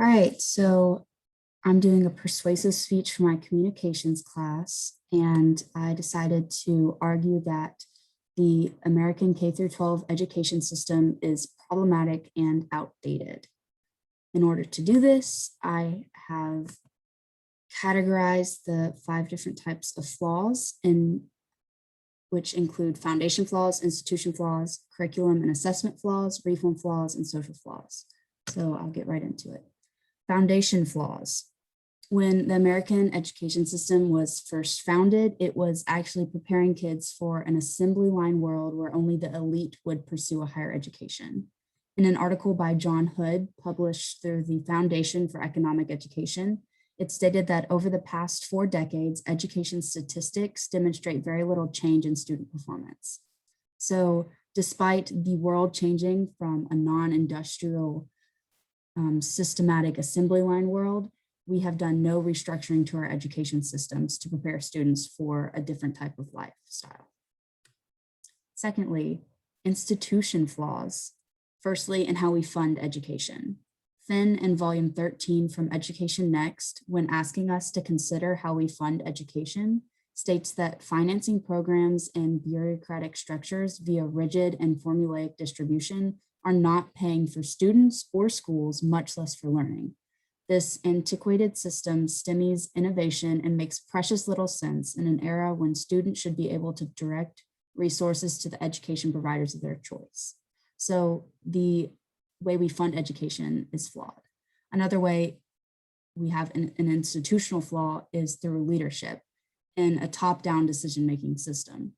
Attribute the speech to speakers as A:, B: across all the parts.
A: All right, so I'm doing a persuasive speech for my communications class, and I decided to argue that the American K through 12 education system is problematic and outdated. In order to do this, I have categorized the 5 different types of flaws, which include foundation flaws, institution flaws, curriculum and assessment flaws, reform flaws, and social flaws. So I'll get right into it. Foundation flaws. When the American education system was first founded, it was actually preparing kids for an assembly line world where only the elite would pursue a higher education. In an article by John Hood, published through the Foundation for Economic Education, it stated that over the past 4 decades, education statistics demonstrate very little change in student performance. So despite the world changing from a non-industrial systematic assembly line world, we have done no restructuring to our education systems to prepare students for a different type of lifestyle. Secondly, institution flaws. Firstly, in how we fund education. Finn in volume 13 from Education Next, when asking us to consider how we fund education, states that financing programs and bureaucratic structures via rigid and formulaic distribution are not paying for students or schools, much less for learning. This antiquated system stymies innovation and makes precious little sense in an era when students should be able to direct resources to the education providers of their choice. So the way we fund education is flawed. Another way we have an institutional flaw is through leadership in a top-down decision-making system.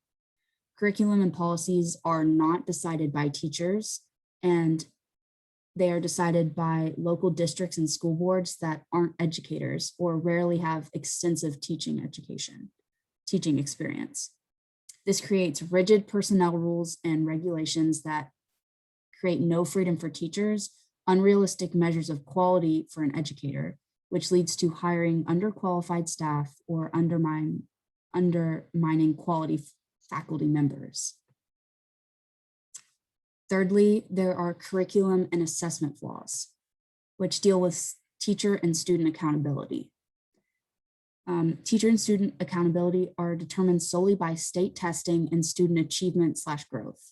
A: Curriculum and policies are not decided by teachers, and they are decided by local districts and school boards that aren't educators or rarely have extensive teaching experience. This creates rigid personnel rules and regulations that create no freedom for teachers, unrealistic measures of quality for an educator, which leads to hiring underqualified staff or undermining quality faculty members. Thirdly, there are curriculum and assessment flaws, which deal with teacher and student accountability. Teacher and student accountability are determined solely by state testing and student achievement/growth.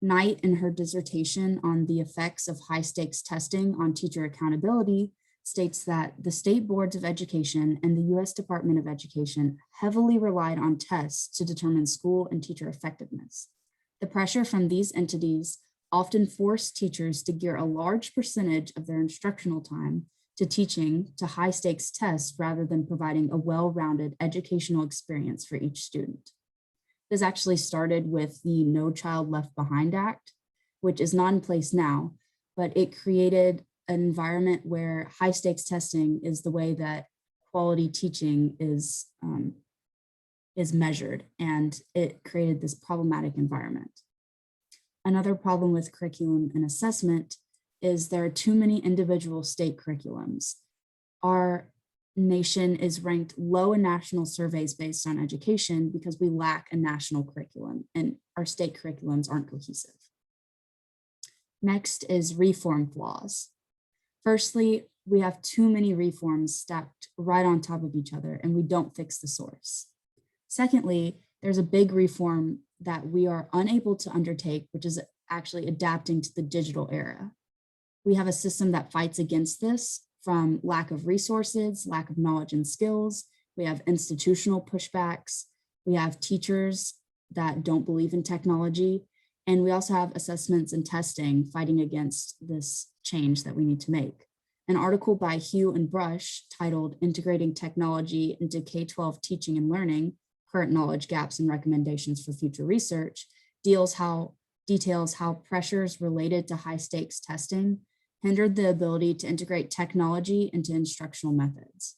A: Knight, in her dissertation on the effects of high stakes testing on teacher accountability, states that the state boards of education and the US Department of Education heavily relied on tests to determine school and teacher effectiveness. The pressure from these entities often forced teachers to gear a large percentage of their instructional time to teaching to high stakes tests rather than providing a well-rounded educational experience for each student. This actually started with the No Child Left Behind Act, which is not in place now, but it created an environment where high stakes testing is the way that quality teaching is measured, and it created this problematic environment. Another problem with curriculum and assessment is there are too many individual state curriculums. Our nation is ranked low in national surveys based on education because we lack a national curriculum and our state curriculums aren't cohesive. Next is reform flaws. Firstly, we have too many reforms stacked right on top of each other and we don't fix the source. Secondly, there's a big reform that we are unable to undertake, which is actually adapting to the digital era. We have a system that fights against this from lack of resources, lack of knowledge and skills. We have institutional pushbacks. We have teachers that don't believe in technology. And we also have assessments and testing fighting against this change that we need to make. An article by Hugh and Brush titled Integrating Technology into K-12 Teaching and Learning, Current Knowledge Gaps and Recommendations for Future Research details how pressures related to high stakes testing hindered the ability to integrate technology into instructional methods.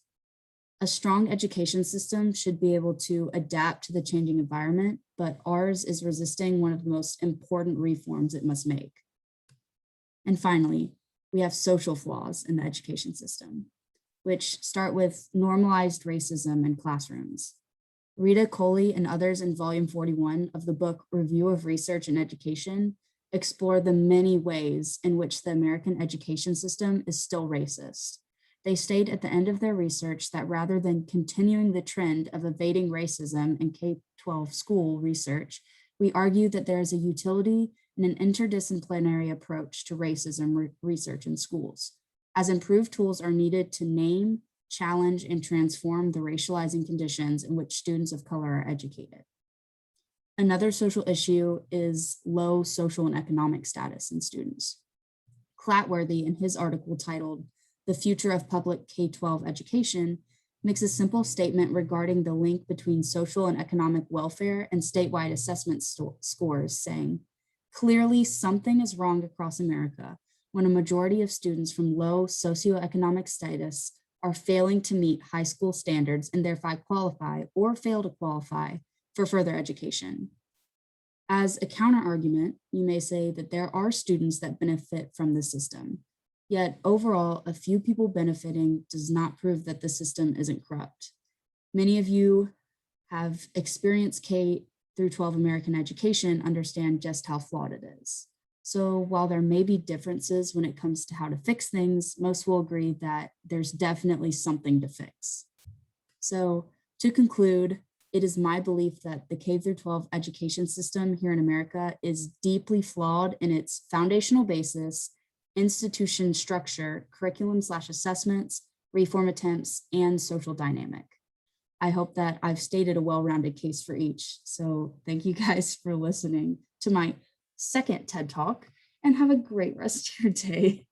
A: A strong education system should be able to adapt to the changing environment, but ours is resisting one of the most important reforms it must make. And finally, we have social flaws in the education system, which start with normalized racism in classrooms. Rita Coley and others in volume 41 of the book Review of Research in Education explore the many ways in which the American education system is still racist. They state at the end of their research that rather than continuing the trend of evading racism in K-12 school research, we argue that there is a utility in an interdisciplinary approach to racism research in schools, as improved tools are needed to name, challenge, and transform the racializing conditions in which students of color are educated. Another social issue is low social and economic status in students. Clatworthy, in his article titled "The Future of Public K-12 Education," makes a simple statement regarding the link between social and economic welfare and statewide assessment scores, saying, "Clearly something is wrong across America when a majority of students from low socioeconomic status are failing to meet high school standards and thereby qualify or fail to qualify for further education." As a counterargument, you may say that there are students that benefit from the system, yet overall, a few people benefiting does not prove that the system isn't corrupt. Many of you have experienced K through 12 American education, understand just how flawed it is. So while there may be differences when it comes to how to fix things, most will agree that there's definitely something to fix. So to conclude, it is my belief that the K through 12 education system here in America is deeply flawed in its foundational basis, institution structure, curriculum/assessments, reform attempts, and social dynamic. I hope that I've stated a well-rounded case for each. So thank you guys for listening to my second TED Talk, and have a great rest of your day.